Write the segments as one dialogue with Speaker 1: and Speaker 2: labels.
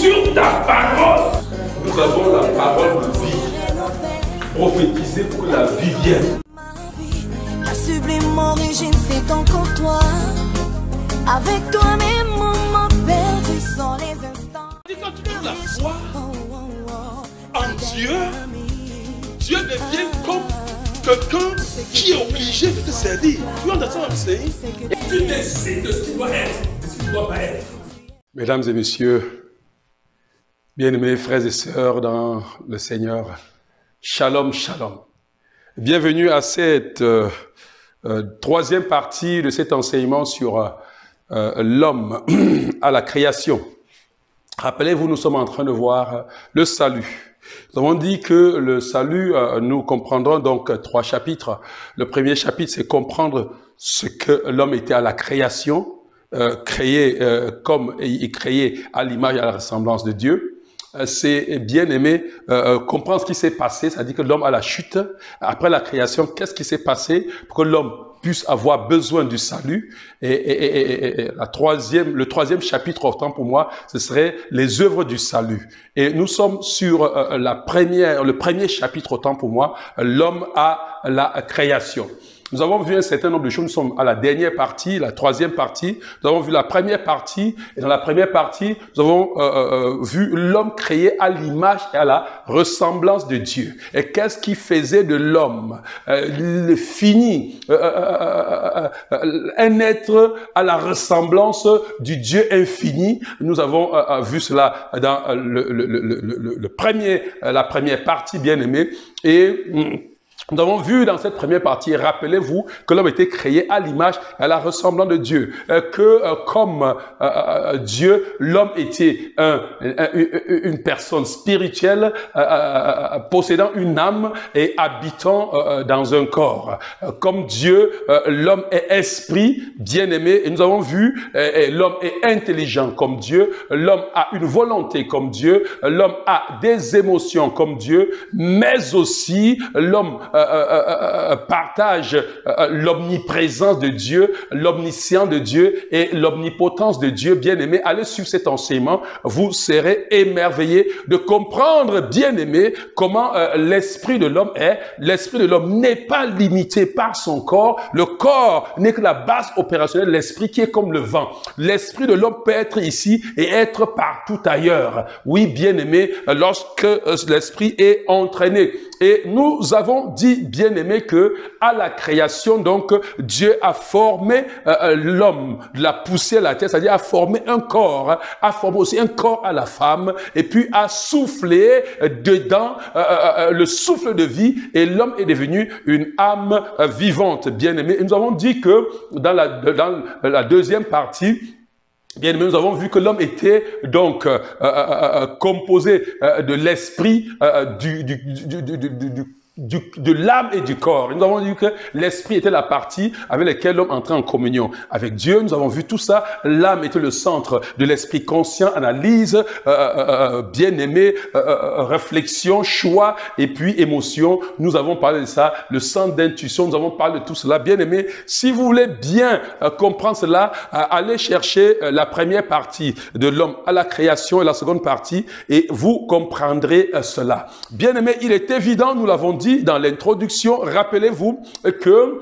Speaker 1: sur ta parole. Nous avons la parole de vie. Prophétiser pour que la vie vienne.
Speaker 2: La sublime origine, c'est encore toi. Avec toi, mes moments perdus sont les instants.
Speaker 1: Quand tu as la foi en Dieu, Dieu devient comme quelqu'un qui est obligé de te servir. Tu entends ça, saying? Et tu décides de ce qu'il doit être, de ce qu'il ne doit pas être. Mesdames et messieurs, bien-aimés frères et sœurs dans le Seigneur, Shalom, Shalom. Bienvenue à cette troisième partie de cet enseignement sur l'homme à la création. Rappelez-vous, nous sommes en train de voir le salut. Nous avons dit que le salut, nous comprendrons donc 3 chapitres. Le premier chapitre, c'est comprendre ce que l'homme était à la création, créé comme il est créé à l'image et à la ressemblance de Dieu. C'est bien aimé comprendre ce qui s'est passé, c'est-à-dire que l'homme à la chute, après la création, qu'est-ce qui s'est passé pour que l'homme puisse avoir besoin du salut. Et le troisième chapitre, autant pour moi, ce serait les œuvres du salut. Et nous sommes sur le premier chapitre, autant pour moi, l'homme à la création. Nous avons vu un certain nombre de choses. Nous sommes à la dernière partie, la troisième partie. Nous avons vu la première partie. Et dans la première partie, nous avons vu l'homme créé à l'image et à la ressemblance de Dieu. Et qu'est-ce qui faisait de l'homme le fini, un être à la ressemblance du Dieu infini. Nous avons vu cela dans la première partie, bien aimée. Et nous avons vu dans cette première partie, rappelez-vous, que l'homme était créé à l'image et à la ressemblance de Dieu. Comme Dieu, l'homme était une personne spirituelle, possédant une âme et habitant dans un corps. Comme Dieu, l'homme est esprit, bien-aimé. Et nous avons vu, l'homme est intelligent comme Dieu. L'homme a une volonté comme Dieu. L'homme a des émotions comme Dieu. Mais aussi, l'homme partage l'omniprésence de Dieu, l'omniscient de Dieu et l'omnipotence de Dieu. Bien-aimé, allez suivre cet enseignement, vous serez émerveillés de comprendre, bien-aimé, comment l'esprit de l'homme est. L'esprit de l'homme n'est pas limité par son corps. Le corps n'est que la base opérationnelle de l'esprit qui est comme le vent. L'esprit de l'homme peut être ici et être partout ailleurs. Oui, bien-aimé, lorsque l'esprit est entraîné. Et nous avons dit, bien-aimé, que à la création, donc, Dieu a formé l'homme de la poussière de la terre, c'est-à-dire a formé un corps, a formé aussi un corps à la femme, et puis a soufflé dedans le souffle de vie, et l'homme est devenu une âme vivante, bien-aimé. Et nous avons dit que dans la deuxième partie, bien, nous avons vu que l'homme était donc composé de l'esprit, de l'âme et du corps. Et nous avons dit que l'esprit était la partie avec laquelle l'homme entrait en communion avec Dieu. Nous avons vu tout ça. L'âme était le centre de l'esprit conscient, analyse, bien-aimé, réflexion, choix et puis émotion. Nous avons parlé de ça. Le centre d'intuition, nous avons parlé de tout cela. Bien-aimé, si vous voulez bien comprendre cela, allez chercher la première partie de l'homme à la création et la seconde partie et vous comprendrez cela. Bien-aimé, il est évident, nous l'avons dit dans l'introduction, rappelez-vous que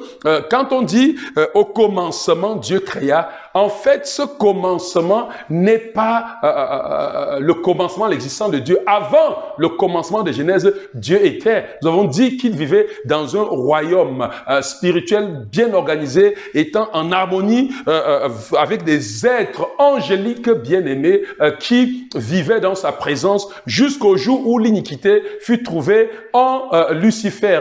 Speaker 1: quand on dit au commencement Dieu créa, en fait ce commencement n'est pas le commencement, l'existence de Dieu. Avant le commencement de Genèse, Dieu était. Nous avons dit qu'il vivait dans un royaume spirituel bien organisé, étant en harmonie avec des êtres angéliques bien-aimés qui vivaient dans sa présence jusqu'au jour où l'iniquité fut trouvée en Lucifer.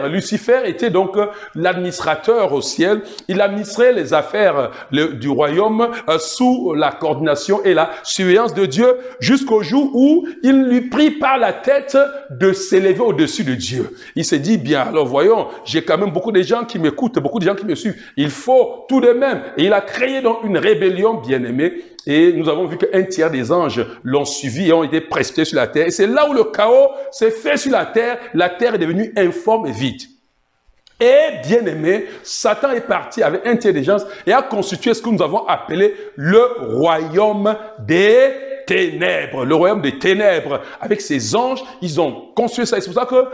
Speaker 1: Lucifer était donc l'administrateur au ciel. Il administrait les affaires du royaume sous la coordination et la surveillance de Dieu jusqu'au jour où il lui prit par la tête de s'élever au-dessus de Dieu. Il s'est dit, bien, alors voyons, j'ai quand même beaucoup de gens qui m'écoutent, beaucoup de gens qui me suivent. Il faut tout de même. Et il a créé donc une rébellion, bien-aimée. Et nous avons vu qu'un tiers des anges l'ont suivi et ont été précipités sur la terre. Et c'est là où le chaos s'est fait sur la terre. La terre est devenue informe et vide. Et bien aimé, Satan est parti avec un tiers des gens et a constitué ce que nous avons appelé le royaume des ténèbres, le royaume des ténèbres. Avec ses anges, ils ont construit ça. C'est pour ça que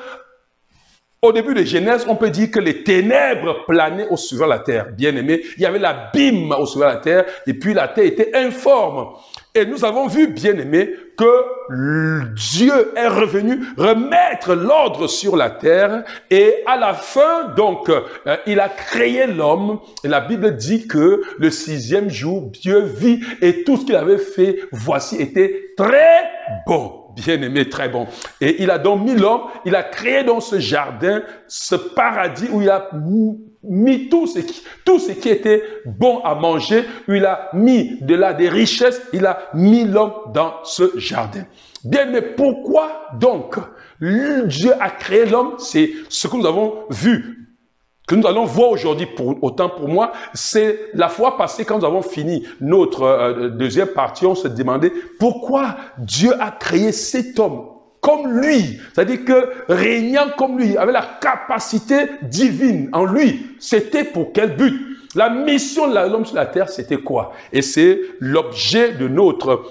Speaker 1: au début de Genèse, on peut dire que les ténèbres planaient au-dessus de la terre. Bien aimé, il y avait l'abîme au-dessus de la terre, et puis la terre était informe. Et nous avons vu, bien aimé, que Dieu est revenu remettre l'ordre sur la terre, et à la fin, donc, il a créé l'homme, et la Bible dit que le 6e jour, Dieu vit, et tout ce qu'il avait fait, voici, était très bon. Bien aimé, très bon. Et il a donc mis l'homme, il a créé dans ce jardin, ce paradis où il a mis tout ce qui était bon à manger, où il a mis de là des richesses, il a mis l'homme dans ce jardin. Bien aimé, pourquoi donc Dieu a créé l'homme? C'est ce que nous avons vu, que nous allons voir aujourd'hui, autant pour moi, c'est la fois passée quand nous avons fini notre deuxième partie, on se demandait pourquoi Dieu a créé cet homme comme lui, c'est-à-dire que régnant comme lui, avec la capacité divine en lui. C'était pour quel but? La mission de l'homme sur la terre, c'était quoi? Et c'est l'objet de notre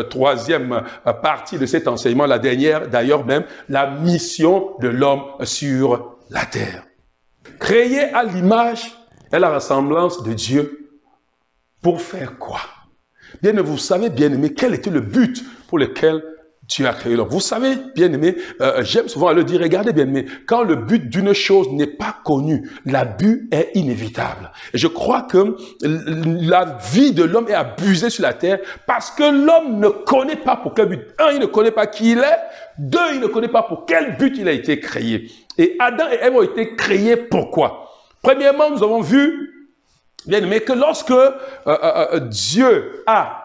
Speaker 1: troisième partie de cet enseignement, la dernière d'ailleurs même, la mission de l'homme sur la terre. Créé à l'image et la ressemblance de Dieu, pour faire quoi? Bien aimé, vous savez, bien aimé, quel était le but pour lequel Dieu a créé l'homme? Vous savez, bien aimé, j'aime souvent le dire, regardez bien aimé, quand le but d'une chose n'est pas connu, l'abus est inévitable. Et je crois que la vie de l'homme est abusée sur la terre parce que l'homme ne connaît pas pour quel but. Un, il ne connaît pas qui il est. Deux, il ne connaît pas pour quel but il a été créé. Et Adam et Ève ont été créés pourquoi? Premièrement, nous avons vu, bien aimé, que lorsque Dieu a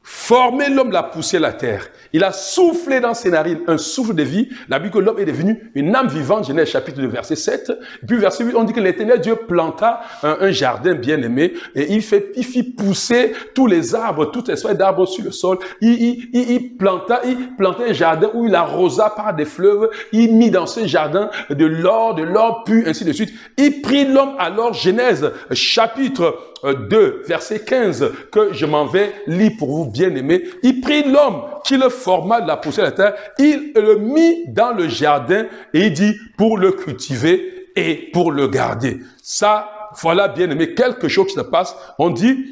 Speaker 1: formé l'homme de la poussière de la terre, il a soufflé dans ses narines un souffle de vie. La Bible dit que l'homme est devenu une âme vivante, Genèse chapitre 2, verset 7. Et puis verset 8, on dit que l'Éternel Dieu planta un jardin bien aimé et il fit pousser tous les arbres, toutes espèces d'arbres sur le sol. Il planta un jardin où il arrosa par des fleuves. Il mit dans ce jardin de l'or pur, ainsi de suite. Il prit l'homme alors, Genèse chapitre 2, verset 15, que je m'en vais lire pour vous, bien aimés. Il prit l'homme qui le forma de la poussière de la terre, il le mit dans le jardin et il dit pour le cultiver et pour le garder. Ça, voilà, bien aimé, quelque chose qui se passe. On dit,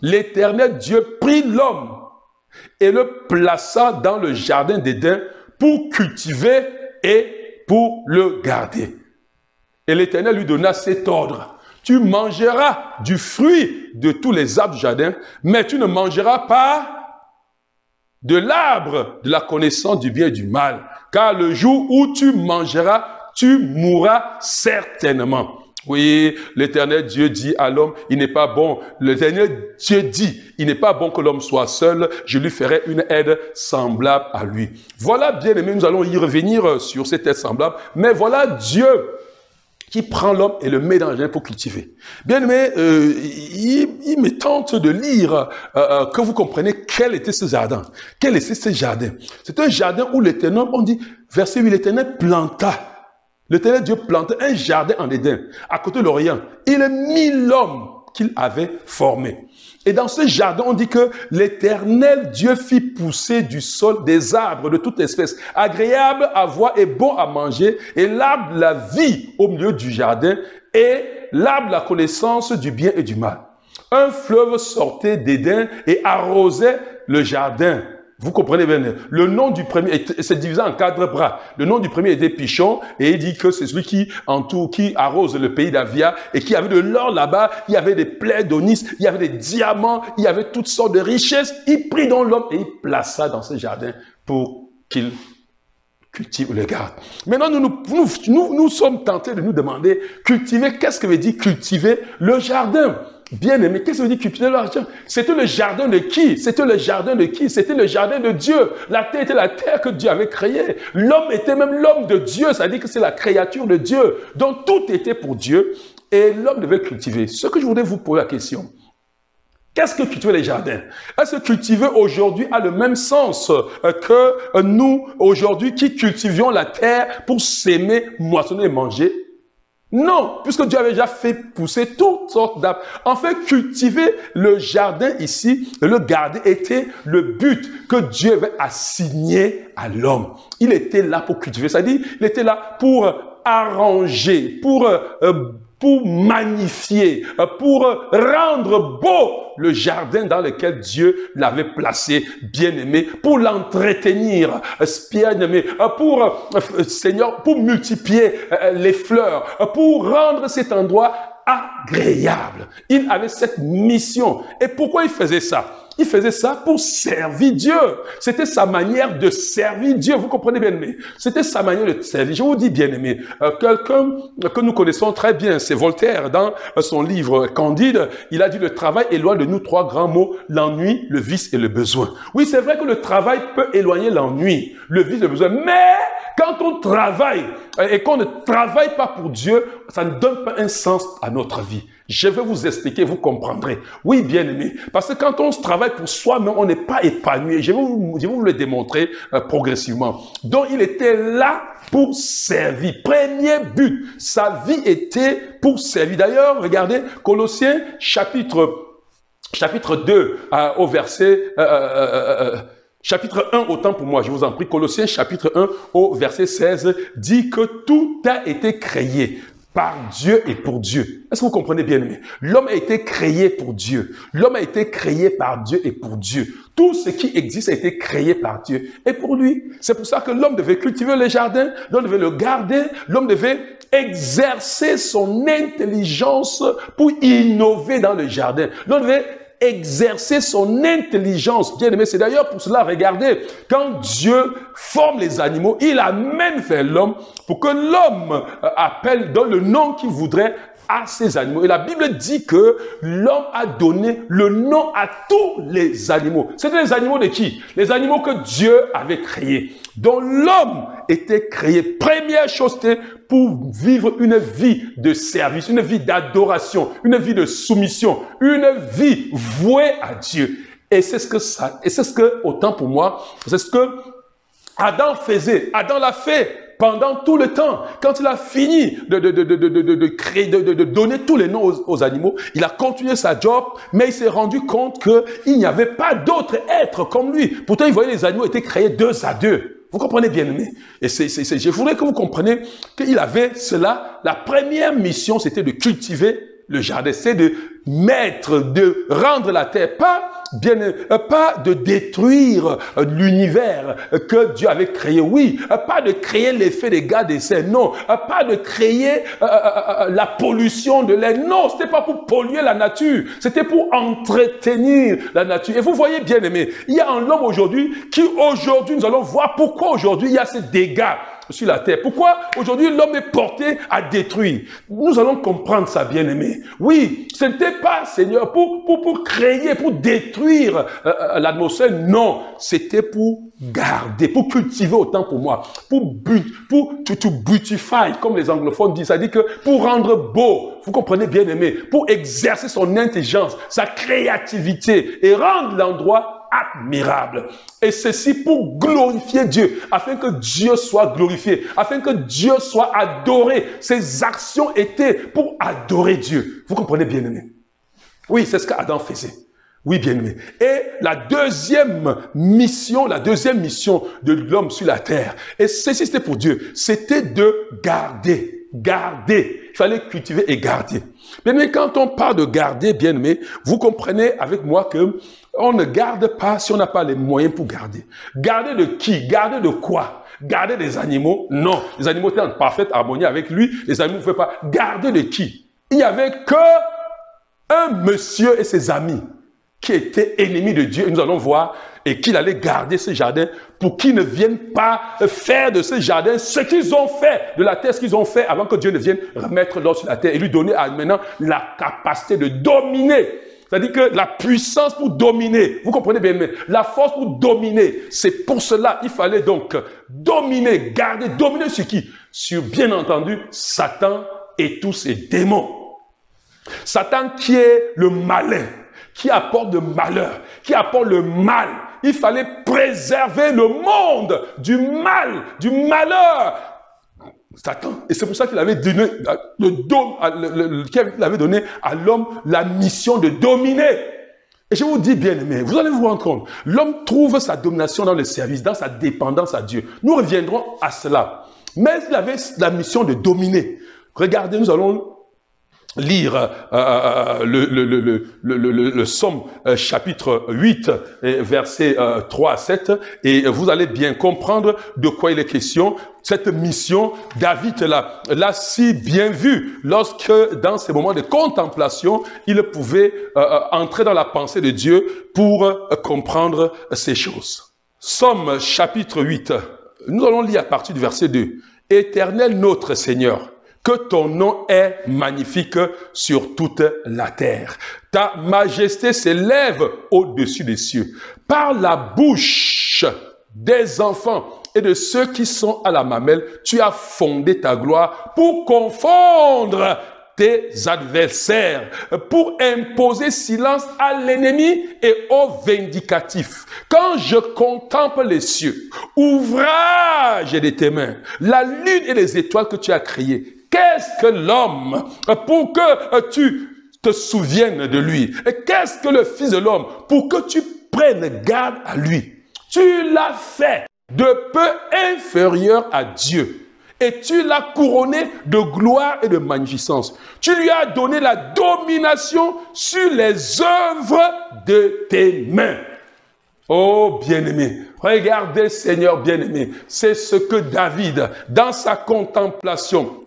Speaker 1: l'Éternel Dieu prit l'homme et le plaça dans le jardin d'Éden pour cultiver et pour le garder. Et l'Éternel lui donna cet ordre. Tu mangeras du fruit de tous les arbres du jardin, mais tu ne mangeras pas de l'arbre de la connaissance du bien et du mal. Car le jour où tu mangeras, tu mourras certainement. Oui, l'Éternel Dieu dit à l'homme, il n'est pas bon. L'Éternel Dieu dit, il n'est pas bon que l'homme soit seul. Je lui ferai une aide semblable à lui. Voilà, bien aimé, nous allons y revenir sur cette aide semblable. Mais voilà Dieu qui prend l'homme et le met dans le jardin pour cultiver. Bien aimé, il me tente de lire que vous compreniez quel était ce jardin. Quel était ce jardin? C'est un jardin où l'Éternel, on dit, verset 8, l'Éternel planta. L'Éternel Dieu planta un jardin en Éden, à côté de l'Orient. Il mit l'homme qu'il avait formé. Et dans ce jardin, on dit que l'Éternel Dieu fit pousser du sol des arbres de toute espèce, agréables à voir et bons à manger, et l'arbre de la vie au milieu du jardin, et l'arbre de la connaissance du bien et du mal. Un fleuve sortait d'Éden et arrosait le jardin. Vous comprenez bien, le nom du premier, c'est divisé en 4 bras. Le nom du premier était Pichon, et il dit que c'est celui qui arrose le pays d'Avia, et qui avait de l'or là-bas, il y avait des plaies d'onis, il y avait des diamants, il y avait toutes sortes de richesses. Il prit donc l'homme et il plaça dans ce jardin pour qu'il cultive le garde. Maintenant, nous sommes tentés de nous demander, cultiver, qu'est-ce que veut dire cultiver le jardin? Bien aimé, qu'est-ce que veut dire cultiver le jardin? C'était le jardin de qui? C'était le jardin de qui? C'était le jardin de Dieu. La terre était la terre que Dieu avait créée. L'homme était même l'homme de Dieu, ça veut dire que c'est la créature de Dieu. Donc tout était pour Dieu et l'homme devait cultiver. Ce que je voudrais vous poser la question, qu'est-ce que cultiver les jardins? Est-ce que cultiver aujourd'hui a le même sens que nous, aujourd'hui, qui cultivions la terre pour s'aimer, moissonner et manger? Non, puisque Dieu avait déjà fait pousser toutes sortes d'arbres. En fait, cultiver le jardin ici, le garder, était le but que Dieu avait assigné à l'homme. Il était là pour cultiver, c'est-à-dire, il était là pour arranger, pour magnifier, pour rendre beau le jardin dans lequel Dieu l'avait placé, bien-aimé, pour l'entretenir, bien-aimé, Seigneur, pour multiplier les fleurs, pour rendre cet endroit agréable. Il avait cette mission. Et pourquoi il faisait ça? Il faisait ça pour servir Dieu. C'était sa manière de servir Dieu. Vous comprenez bien aimé? C'était sa manière de servir. Je vous dis bien aimé, quelqu'un que nous connaissons très bien, c'est Voltaire. Dans son livre Candide, il a dit le travail éloigne de nous trois grands mots, l'ennui, le vice et le besoin. Oui, c'est vrai que le travail peut éloigner l'ennui, le vice et le besoin. Mais quand on travaille et qu'on ne travaille pas pour Dieu, ça ne donne pas un sens à notre vie. Je vais vous expliquer, vous comprendrez. Oui, bien aimé. Parce que quand on se travaille pour soi-même, on n'est pas épanoui. Je vais vous le démontrer progressivement. Donc, il était là pour servir. Premier but, sa vie était pour servir. D'ailleurs, regardez, Colossiens chapitre 2 au verset... Chapitre 1, autant pour moi, je vous en prie, Colossiens chapitre 1 au verset 16, dit que tout a été créé par Dieu et pour Dieu. Est-ce que vous comprenez bien aimé? L'homme a été créé pour Dieu. L'homme a été créé par Dieu et pour Dieu. Tout ce qui existe a été créé par Dieu et pour lui. C'est pour ça que l'homme devait cultiver le jardin, l'homme devait le garder, l'homme devait exercer son intelligence pour innover dans le jardin. L'homme devait exercer son intelligence. Bien aimé, c'est d'ailleurs pour cela, regardez, quand Dieu forme les animaux, il amène vers l'homme pour que l'homme donne le nom qu'il voudrait à ces animaux. Et la Bible dit que l'homme a donné le nom à tous les animaux. C'était les animaux de qui? Les animaux que Dieu avait créés. Donc l'homme était créé. Première chose, c'était pour vivre une vie de service, une vie d'adoration, une vie de soumission, une vie vouée à Dieu. Et c'est ce que, autant pour moi, c'est ce que Adam faisait. Adam l'a fait pendant tout le temps. Quand il a fini de créer, de donner tous les noms aux animaux, il a continué sa job, mais il s'est rendu compte qu'il n'y avait pas d'autres êtres comme lui. Pourtant, il voyait les animaux étaient créés 2 à 2. Vous comprenez bien aimé? Et je voudrais que vous compreniez qu'il avait cela. La première mission, c'était de cultiver le jardin. C'est de rendre la terre, pas de détruire l'univers que Dieu avait créé. Oui, pas de créer l'effet des gaz d'essai. Non, pas de créer la pollution de l'air. Non, c'était pas pour polluer la nature. C'était pour entretenir la nature. Et vous voyez bien aimé, il y a un homme aujourd'hui nous allons voir pourquoi aujourd'hui il y a ces dégâts sur la terre. Pourquoi aujourd'hui l'homme est porté à détruire? Nous allons comprendre ça, bien aimé. Oui, ce n'était pas, Seigneur, pour créer, pour détruire l'atmosphère. Non, c'était pour garder, pour cultiver autant pour moi, to beautify, comme les anglophones disent. Ça dit que pour rendre beau, vous comprenez bien aimé, pour exercer son intelligence, sa créativité et rendre l'endroit admirable. Et ceci pour glorifier Dieu, afin que Dieu soit glorifié, afin que Dieu soit adoré. Ces actions étaient pour adorer Dieu. Vous comprenez bien aimé? Oui, c'est ce qu'Adam faisait. Oui, bien aimé. Et la deuxième mission de l'homme sur la terre, et ceci c'était pour Dieu, c'était de garder. Garder. Il fallait cultiver et garder. Bien aimé, quand on parle de garder, bien aimé, vous comprenez avec moi que on ne garde pas si on n'a pas les moyens pour garder. Garder de qui? Garder de quoi? Garder des animaux? Non. Les animaux étaient en parfaite harmonie avec lui. Les animaux ne pouvaient pas. Garder de qui? Il n'y avait que un monsieur et ses amis qui étaient ennemis de Dieu. Et nous allons voir et qu'il allait garder ce jardin pour qu'ils ne viennent pas faire de ce jardin ce qu'ils ont fait de la terre, ce qu'ils ont fait avant que Dieu ne vienne remettre l'or sur la terre et lui donner maintenant la capacité de dominer. C'est-à-dire que la puissance pour dominer, vous comprenez bien, mais la force pour dominer, c'est pour cela il fallait donc dominer, garder, dominer sur qui? Sur, bien entendu, Satan et tous ses démons. Satan qui est le malin, qui apporte le malheur, qui apporte le mal. Il fallait préserver le monde du mal, du malheur. Satan. Et c'est pour ça qu'il avait donné, qu'il avait donné à l'homme la mission de dominer. Et je vous dis, bien aimé, vous allez vous rendre compte, l'homme trouve sa domination dans le service, dans sa dépendance à Dieu. Nous reviendrons à cela. Mais il avait la mission de dominer. Regardez, nous allons lire le Somme chapitre 8, versets 3 à 7, et vous allez bien comprendre de quoi il est question. Cette mission, David l'a si bien vu lorsque, dans ces moments de contemplation, il pouvait entrer dans la pensée de Dieu pour comprendre ces choses. Somme chapitre 8, nous allons lire à partir du verset 2. « Éternel notre Seigneur, que ton nom est magnifique sur toute la terre. Ta majesté s'élève au-dessus des cieux. Par la bouche des enfants et de ceux qui sont à la mamelle, tu as fondé ta gloire pour confondre tes adversaires, pour imposer silence à l'ennemi et au vindicatif. Quand je contemple les cieux, ouvrage de tes mains, la lune et les étoiles que tu as créées, qu'est-ce que l'homme pour que tu te souviennes de lui? Et qu'est-ce que le Fils de l'homme pour que tu prennes garde à lui? Tu l'as fait de peu inférieur à Dieu. Et tu l'as couronné de gloire et de magnificence. Tu lui as donné la domination sur les œuvres de tes mains. Oh bien-aimé, regardez Seigneur bien-aimé, c'est ce que David, dans sa contemplation,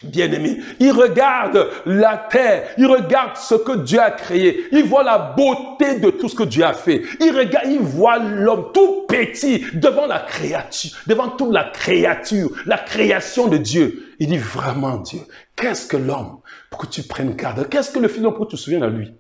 Speaker 1: bien-aimé, il regarde la terre, il regarde ce que Dieu a créé, il voit la beauté de tout ce que Dieu a fait, il voit l'homme tout petit devant la créature, devant toute la créature, la création de Dieu. Il dit vraiment Dieu, qu'est-ce que l'homme pour que tu prennes garde, qu'est-ce que le Fils de l'homme pour que tu te souviennes à lui?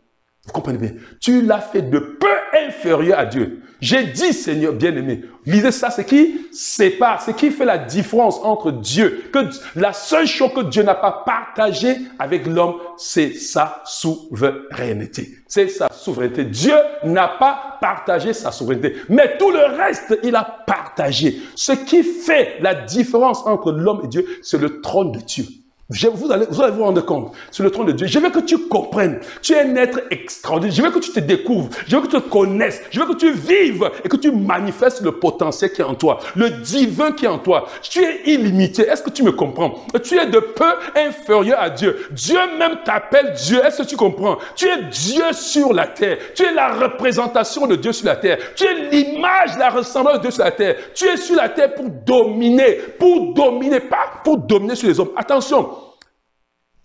Speaker 1: Vous comprenez bien? Tu l'as fait de peu inférieur à Dieu. J'ai dit, Seigneur bien-aimé, lisez ça, c'est qui sépare, c'est qui fait la différence entre Dieu. Que la seule chose que Dieu n'a pas partagée avec l'homme, c'est sa souveraineté. C'est sa souveraineté. Dieu n'a pas partagé sa souveraineté. Mais tout le reste, il a partagé. Ce qui fait la différence entre l'homme et Dieu, c'est le trône de Dieu. Vous allez vous rendre compte, sur le trône de Dieu. Je veux que tu comprennes. Tu es un être extraordinaire. Je veux que tu te découvres. Je veux que tu te connaisses. Je veux que tu vives et que tu manifestes le potentiel qui est en toi, le divin qui est en toi. Tu es illimité. Est-ce que tu me comprends? Tu es de peu inférieur à Dieu. Dieu même t'appelle Dieu. Est-ce que tu comprends? Tu es Dieu sur la terre. Tu es la représentation de Dieu sur la terre. Tu es l'image, la ressemblance de Dieu sur la terre. Tu es sur la terre pour dominer, pas pour dominer sur les hommes. Attention.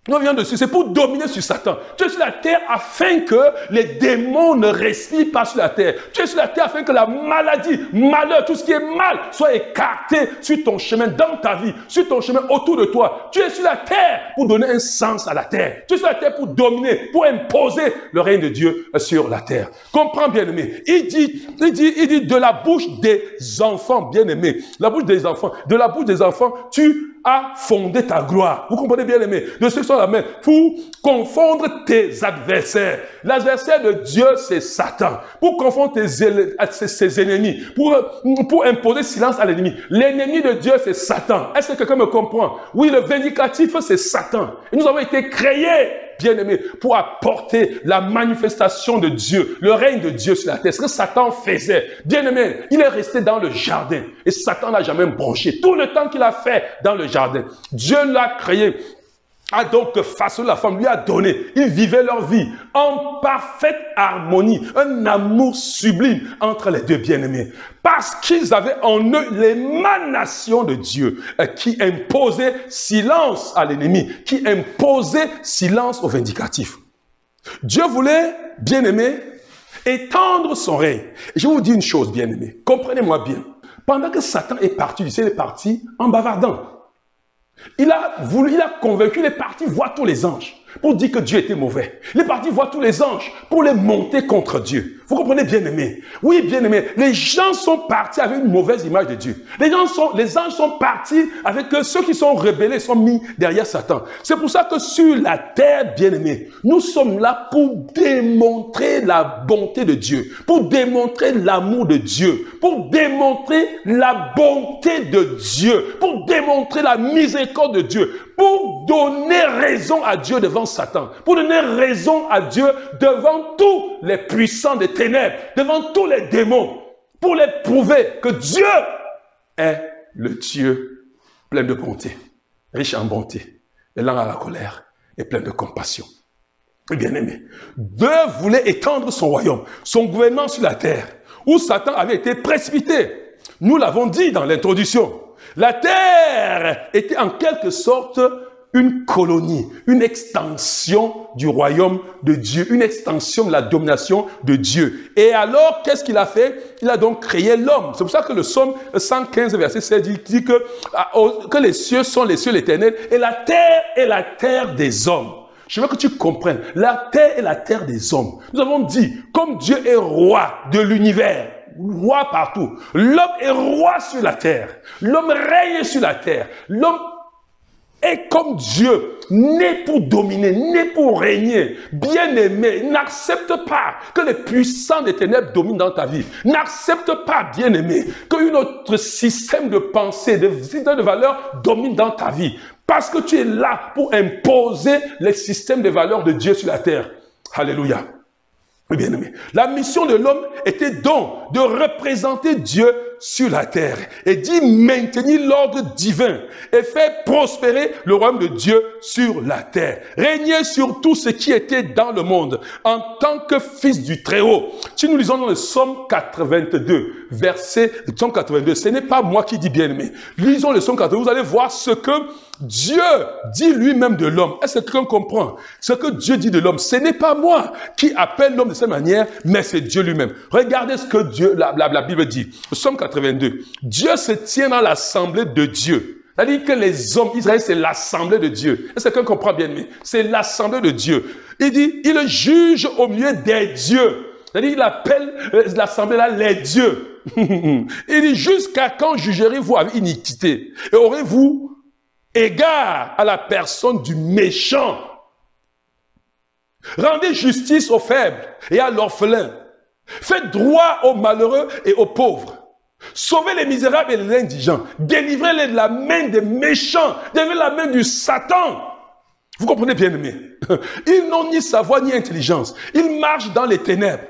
Speaker 1: Nous venons dessus, c'est pour dominer sur Satan. Tu es sur la terre afin que les démons ne respirent pas sur la terre. Tu es sur la terre afin que la maladie, malheur, tout ce qui est mal soit écarté sur ton chemin, dans ta vie, sur ton chemin autour de toi. Tu es sur la terre pour donner un sens à la terre. Tu es sur la terre pour dominer, pour imposer le règne de Dieu sur la terre. Comprends bien aimé. Il dit de la bouche des enfants bien aimés. De la bouche des enfants, tu as fondé ta gloire. Vous comprenez bien aimé? De ceux qui sont à la main, pour confondre tes adversaires. L'adversaire de Dieu, c'est Satan. Pour confondre ses ennemis. Pour imposer silence à l'ennemi. L'ennemi de Dieu, c'est Satan. Est-ce que quelqu'un me comprend? Oui, le vindicatif, c'est Satan. Et nous avons été créés, bien-aimés, pour apporter la manifestation de Dieu, le règne de Dieu sur la terre. Ce que Satan faisait, bien-aimé, il est resté dans le jardin. Et Satan n'a jamais bronché. Tout le temps qu'il a fait dans le jardin, Dieu l'a créé. A donc façonné la femme, lui a donné. Ils vivaient leur vie en parfaite harmonie, un amour sublime entre les deux bien-aimés. Parce qu'ils avaient en eux l'émanation de Dieu qui imposait silence à l'ennemi, qui imposait silence au vindicatif. Dieu voulait, bien-aimés, étendre son règne. Et je vous dis une chose, bien-aimés, comprenez-moi bien. Pendant que Satan est parti du ciel, il est parti en bavardant. Il a convaincu, il est parti voir tous les anges. pour dire que Dieu était mauvais. Il est parti voir tous les anges pour les monter contre Dieu. Vous comprenez, bien-aimés? Oui, bien-aimés, les gens sont partis avec une mauvaise image de Dieu. Les anges sont partis avec ceux qui sont rebellés, sont mis derrière Satan. C'est pour ça que sur la terre, bien-aimés, nous sommes là pour démontrer la bonté de Dieu, pour démontrer l'amour de Dieu, pour démontrer la bonté de Dieu, pour démontrer la miséricorde de Dieu, pour donner raison à Dieu devant Satan, pour donner raison à Dieu devant tous les puissants des ténèbres, devant tous les démons, pour les prouver que Dieu est le Dieu plein de bonté, riche en bonté, et lent à la colère et plein de compassion. Bien-aimé, Dieu voulait étendre son royaume, son gouvernement sur la terre, où Satan avait été précipité. Nous l'avons dit dans l'introduction. La terre était en quelque sorte une colonie, une extension du royaume de Dieu, une extension de la domination de Dieu. Et alors, qu'est-ce qu'il a fait? Il a donc créé l'homme. C'est pour ça que le psaume 115, verset 16, dit que les cieux sont les cieux l'éternel et la terre est la terre des hommes. Je veux que tu comprennes, la terre est la terre des hommes. Nous avons dit, comme Dieu est roi de l'univers, roi partout, l'homme est roi sur la terre, l'homme règne sur la terre, l'homme est comme Dieu, né pour dominer, né pour régner, bien-aimé. N'accepte pas que les puissants des ténèbres dominent dans ta vie. N'accepte pas, bien-aimé, qu'un autre système de pensée, de valeurs domine dans ta vie. Parce que tu es là pour imposer les systèmes de valeurs de Dieu sur la terre. Alléluia. Bien-aimé, la mission de l'homme était donc de représenter Dieu sur la terre et d'y maintenir l'ordre divin et faire prospérer le royaume de Dieu sur la terre. Régner sur tout ce qui était dans le monde en tant que fils du Très-Haut. Si nous lisons dans le psaume 82, verset psaume 82, ce n'est pas moi qui dis bien-aimé. Lisons le psaume 82, vous allez voir ce que Dieu dit lui-même de l'homme. Est-ce que quelqu'un comprend? Ce que Dieu dit de l'homme, ce n'est pas moi qui appelle l'homme de cette manière, mais c'est Dieu lui-même. Regardez ce que la Bible dit. Psaume 82. Dieu se tient dans l'assemblée de Dieu. C'est-à-dire que les hommes, Israël, c'est l'assemblée de Dieu. Est-ce que quelqu'un comprend bien? C'est l'assemblée de Dieu. Il dit, il juge au milieu des dieux. C'est-à-dire, il appelle l'assemblée là les dieux. Il dit, jusqu'à quand jugerez-vous avec iniquité? Et aurez-vous égard à la personne du méchant? Rendez justice aux faibles et à l'orphelin. Faites droit aux malheureux et aux pauvres. Sauvez les misérables et les indigents. Délivrez-les de la main des méchants. Délivrez la main du Satan. Vous comprenez, bien-aimés? Ils n'ont ni savoir ni intelligence. Ils marchent dans les ténèbres.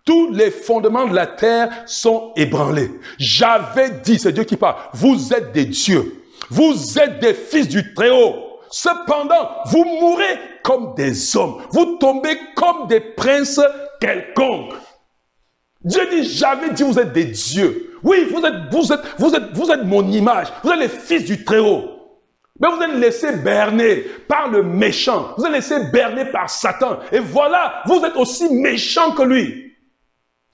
Speaker 1: Tous les fondements de la terre sont ébranlés. J'avais dit, c'est Dieu qui parle, vous êtes des dieux. Vous êtes des fils du Très-Haut. Cependant, vous mourrez comme des hommes. Vous tombez comme des princes quelconques. Dieu dit, j'avais dit, vous êtes des dieux. Oui, vous êtes mon image. Vous êtes les fils du Très-Haut. Mais vous êtes laissés berner par le méchant. Vous êtes laissés berner par Satan. Et voilà, vous êtes aussi méchants que lui.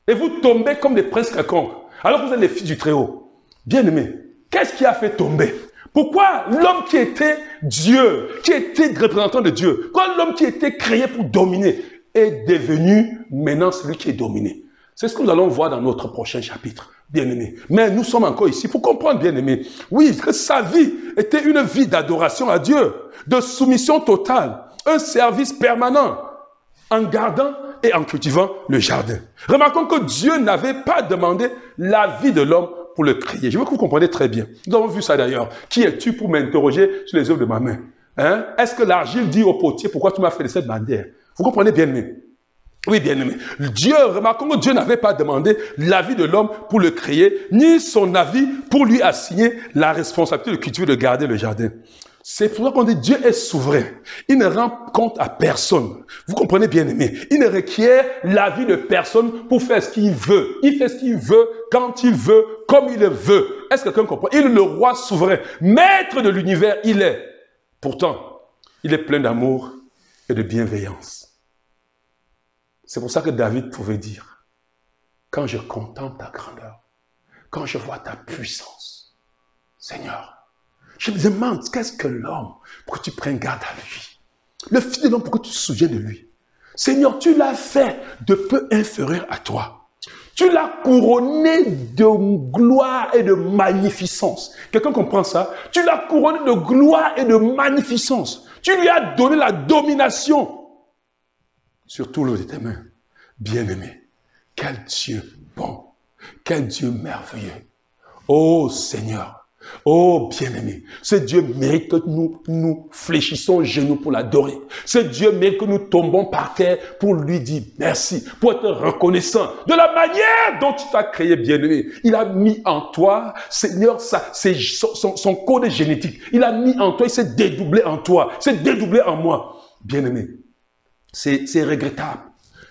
Speaker 1: Et vous tombez comme des princes quelconques. Alors que vous êtes les fils du Très-Haut. Bien-aimés, qu'est-ce qui a fait tomber? Pourquoi l'homme qui était Dieu, qui était représentant de Dieu, pourquoi l'homme qui était créé pour dominer est devenu maintenant celui qui est dominé? C'est ce que nous allons voir dans notre prochain chapitre, bien-aimés. Mais nous sommes encore ici pour comprendre, bien-aimés, oui, que sa vie était une vie d'adoration à Dieu, de soumission totale, un service permanent, en gardant et en cultivant le jardin. Remarquons que Dieu n'avait pas demandé la vie de l'homme pour le créer. Je veux que vous compreniez très bien. Nous avons vu ça d'ailleurs. Qui es-tu pour m'interroger sur les œuvres de ma main? Hein? Est-ce que l'argile dit au potier, pourquoi tu m'as fait de cette manière? Vous comprenez, bien-aimé? Oui, bien-aimé. Dieu, remarquons que Dieu n'avait pas demandé l'avis de l'homme pour le créer, ni son avis pour lui assigner la responsabilité de cultiver, de garder le jardin. C'est pour ça qu'on dit Dieu est souverain. Il ne rend compte à personne. Vous comprenez, bien-aimé? Il ne requiert l'avis de personne pour faire ce qu'il veut. Il fait ce qu'il veut, quand il veut, comme il le veut. Est-ce que quelqu'un comprend? Il est le roi souverain. Maître de l'univers, il est. Pourtant, il est plein d'amour et de bienveillance. C'est pour ça que David pouvait dire, quand je contemple ta grandeur, quand je vois ta puissance, Seigneur, je me demande, qu'est-ce que l'homme, pour que tu prennes garde à lui? Le Fils de l'homme, pour que tu te souviennes de lui. Seigneur, tu l'as fait de peu inférieur à toi. Tu l'as couronné de gloire et de magnificence. Quelqu'un comprend ça? Tu l'as couronné de gloire et de magnificence. Tu lui as donné la domination sur tout l'œuvre de tes mains. Bien-aimé, quel Dieu bon, quel Dieu merveilleux. Oh Seigneur, oh bien-aimé, ce Dieu mérite que nous fléchissons les genoux pour l'adorer. Ce Dieu mérite que nous tombons par terre pour lui dire merci, pour être reconnaissant de la manière dont tu t'as créé, bien-aimé. Il a mis en toi, Seigneur, son code génétique. Il a mis en toi, il s'est dédoublé en toi, il s'est dédoublé en moi. Bien-aimé, c'est regrettable.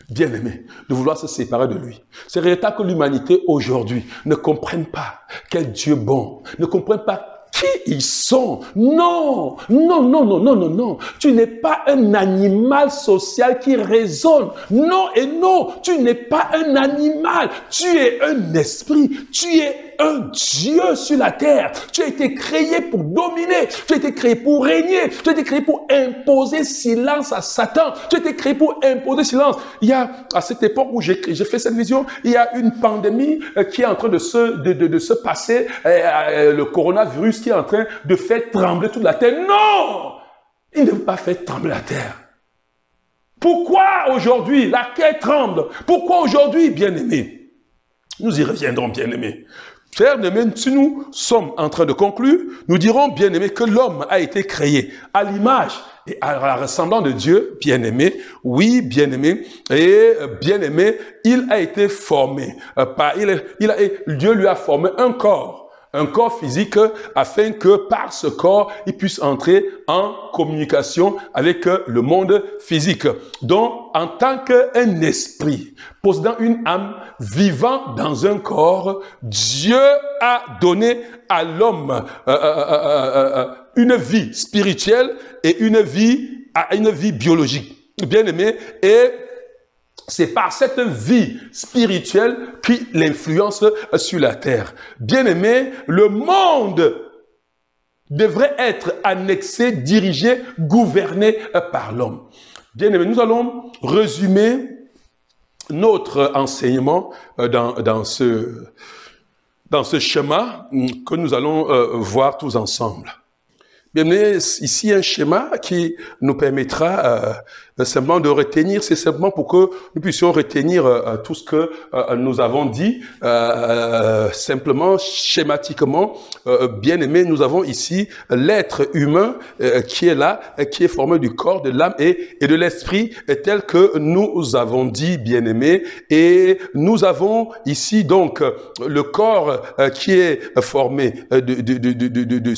Speaker 1: Bien-aimé, de vouloir se séparer de lui. C'est regrettable que l'humanité aujourd'hui ne comprenne pas quel Dieu bon, ne comprenne pas qui ils sont. Non, non, non, non, non, non, non. Tu n'es pas un animal social qui raisonne. Non et non, tu n'es pas un animal. Tu es un esprit. Tu es un Dieu sur la terre. Tu as été créé pour dominer. Tu as été créé pour régner. Tu as été créé pour imposer silence à Satan. Tu as été créé pour imposer silence. Il y a, à cette époque où j'ai fait cette vision, il y a une pandémie qui est en train de se passer, le coronavirus qui est en train de faire trembler toute la terre. Non! Il ne veut pas faire trembler la terre. Pourquoi aujourd'hui la terre tremble? Pourquoi aujourd'hui, bien-aimés? Nous y reviendrons, bien-aimés. Bien-aimés, si nous sommes en train de conclure, nous dirons, bien-aimés, que l'homme a été créé à l'image et à la ressemblance de Dieu, bien-aimé. Oui, bien-aimé. Et bien-aimé, il a été formé. Dieu lui a formé un corps physique, afin que par ce corps, il puisse entrer en communication avec le monde physique. Donc, en tant qu'un esprit, possédant une âme, vivant dans un corps, Dieu a donné à l'homme une vie spirituelle et une vie biologique. Bien-aimé, et c'est par cette vie spirituelle qui l'influence sur la terre. Bien-aimé, le monde devrait être annexé, dirigé, gouverné par l'homme. Bien-aimé, nous allons résumer notre enseignement dans ce schéma que nous allons voir tous ensemble. Bien-aimé, ici un schéma qui nous permettra simplement de retenir, c'est simplement pour que nous puissions retenir tout ce que nous avons dit, simplement, schématiquement. Bien-aimé, nous avons ici l'être humain qui est là, qui est formé du corps, de l'âme et de l'esprit, tel que nous avons dit, bien-aimé. Et nous avons ici donc le corps qui est formé de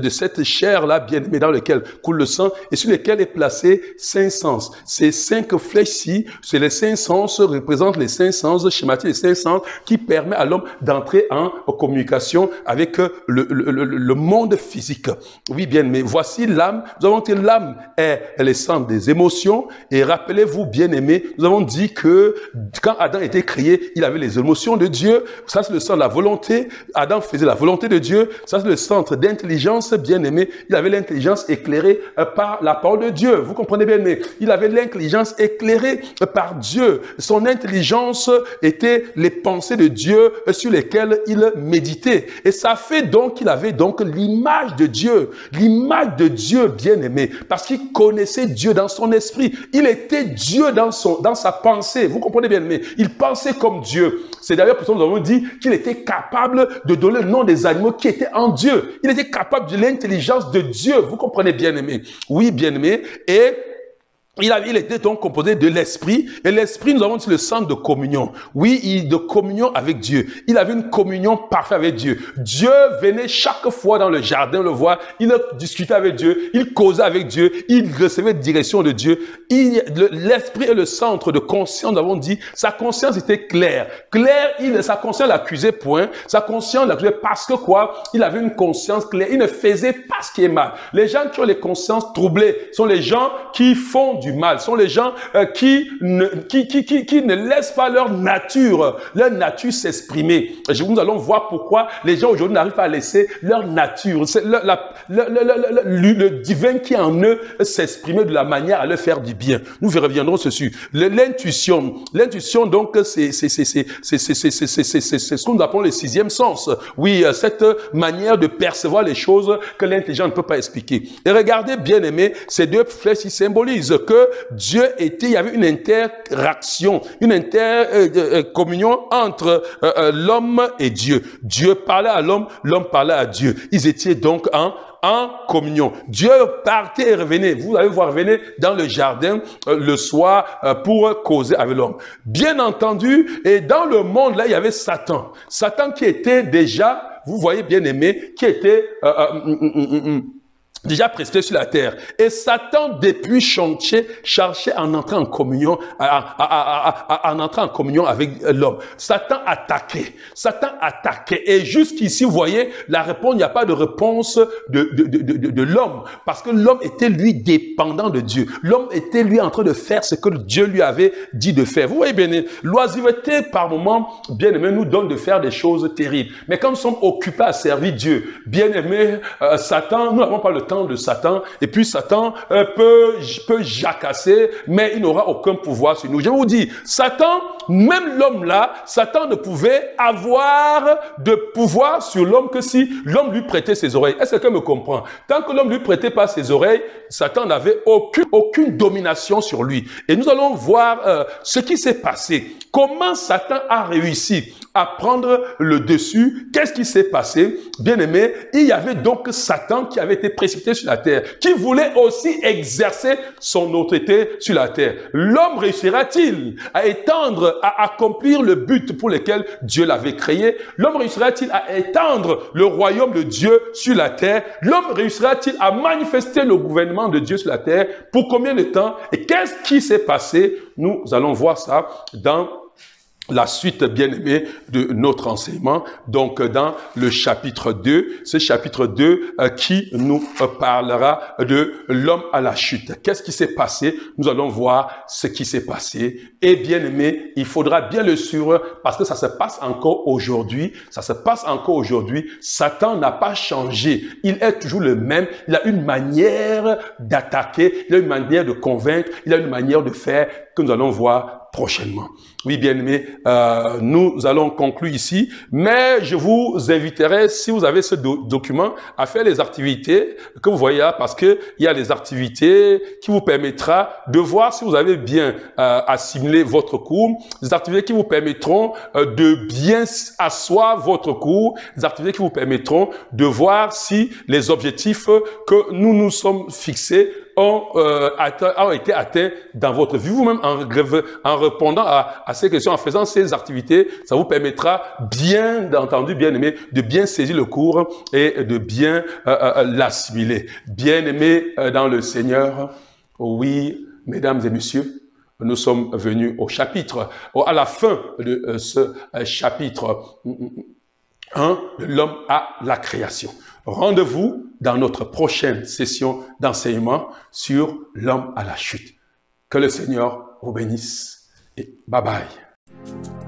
Speaker 1: cette chair-là, bien-aimé, dans lequel coule le sang et sur lequel est placé 5 sens. Ces 5 flèches-ci, c'est les 5 sens, représentent les 5 sens, schématisent les 5 sens qui permettent à l'homme d'entrer en communication avec le monde physique. Oui, bien, mais voici l'âme. Nous avons dit que l'âme est le centre des émotions. Et rappelez-vous, bien-aimés, nous avons dit que quand Adam était créé, il avait les émotions de Dieu. Ça, c'est le centre de la volonté. Adam faisait la volonté de Dieu. Ça, c'est le centre d'intelligence, bien-aimé. Il avait l'intelligence éclairée par la parole de Dieu. Vous comprenez bien, mais il avait l'intelligence éclairée par Dieu. Son intelligence était les pensées de Dieu sur lesquelles il méditait. Et ça fait donc qu'il avait donc l'image de Dieu. L'image de Dieu, bien-aimé. Parce qu'il connaissait Dieu dans son esprit. Il était Dieu dans sa pensée. Vous comprenez bien, mais il pensait comme Dieu. C'est d'ailleurs pour ça que nous avons dit qu'il était capable de donner le nom des animaux qui étaient en Dieu. Il était capable de l'intelligence de Dieu. Vous comprenez bien aimé? Oui, bien aimé. Et il était donc composé de l'esprit. Et l'esprit, nous avons dit le centre de communion. Oui, de communion avec Dieu. Il avait une communion parfaite avec Dieu. Dieu venait chaque fois dans le jardin le voir. Il discutait avec Dieu. Il causait avec Dieu. Il recevait direction de Dieu. L'esprit est le centre de conscience, nous avons dit. Sa conscience était claire. Sa conscience l'accusait point. Sa conscience l'accusait parce que quoi? Il avait une conscience claire. Il ne faisait pas ce qui est mal. Les gens qui ont les consciences troublées sont les gens qui font du mal. Ce sont les gens qui ne laissent pas leur nature s'exprimer. Nous allons voir pourquoi les gens aujourd'hui n'arrivent pas à laisser leur nature, le divin qui est en eux s'exprimer de la manière à leur faire du bien. Nous reviendrons dessus. L'intuition, donc, c'est ce que nous appelons le sixième sens. Oui, cette manière de percevoir les choses que l'intelligence ne peut pas expliquer. Et regardez, bien aimé, ces deux flèches, ils symbolisent que Dieu était, il y avait une interaction, une intercommunion entre l'homme et Dieu. Dieu parlait à l'homme, l'homme parlait à Dieu. Ils étaient donc en communion. Dieu partait et revenait. Vous allez voir, revenir dans le jardin le soir pour causer avec l'homme. Bien entendu, et dans le monde, là, il y avait Satan. Satan qui était déjà, vous voyez bien aimé, qui était déjà précédé sur la terre. Et Satan, depuis, cherchait à en entrer en communion, à entrer en communion avec l'homme. Satan attaquait. Et jusqu'ici, vous voyez, la réponse, il n'y a pas de réponse de l'homme. Parce que l'homme était, lui, dépendant de Dieu. L'homme était, lui, en train de faire ce que Dieu lui avait dit de faire. Vous voyez bien, l'oisiveté, par moment, bien aimé, nous donne de faire des choses terribles. Mais quand nous sommes occupés à servir Dieu, bien aimé, Satan, nous n'avons pas le temps de Satan, et puis Satan peut jacasser, mais il n'aura aucun pouvoir sur nous. Je vous dis, Satan, même l'homme là, Satan ne pouvait avoir de pouvoir sur l'homme que si l'homme lui prêtait ses oreilles. Est-ce que quelqu'un me comprend? Tant que l'homme lui prêtait pas ses oreilles, Satan n'avait aucune domination sur lui. Et nous allons voir ce qui s'est passé. Comment Satan a réussi à prendre le dessus? Qu'est-ce qui s'est passé? Bien aimé, il y avait donc Satan qui avait été précipité sur la terre, qui voulait aussi exercer son autorité sur la terre. L'homme réussira-t-il à étendre, à accomplir le but pour lequel Dieu l'avait créé? L'homme réussira-t-il à étendre le royaume de Dieu sur la terre? L'homme réussira-t-il à manifester le gouvernement de Dieu sur la terre? Pour combien de temps? Et qu'est-ce qui s'est passé? Nous allons voir ça dans la suite bien-aimée de notre enseignement, donc dans le chapitre 2, ce chapitre 2 qui nous parlera de l'homme à la chute. Qu'est-ce qui s'est passé? Nous allons voir ce qui s'est passé. Et bien-aimé, il faudra bien le suivre parce que ça se passe encore aujourd'hui. Satan n'a pas changé. Il est toujours le même. Il a une manière d'attaquer, il a une manière de convaincre, il a une manière de faire que nous allons voir prochainement. Oui, bien aimé, nous allons conclure ici, mais je vous inviterai, si vous avez ce document, à faire les activités que vous voyez là, parce que il y a des activités qui vous permettra de voir si vous avez bien assimilé votre cours, des activités qui vous permettront de bien asseoir votre cours, des activités qui vous permettront de voir si les objectifs que nous nous sommes fixés ont été atteints dans votre vie. Vous-même, en répondant à ces questions, en faisant ces activités, ça vous permettra, bien entendu, bien aimé, de bien saisir le cours et de bien l'assimiler. Bien aimé dans le Seigneur, oui, mesdames et messieurs, nous sommes venus au chapitre, à la fin de ce chapitre 1, de l'homme à la création. Rendez-vous dans notre prochaine session d'enseignement sur l'homme à la chute. Que le Seigneur vous bénisse et bye bye.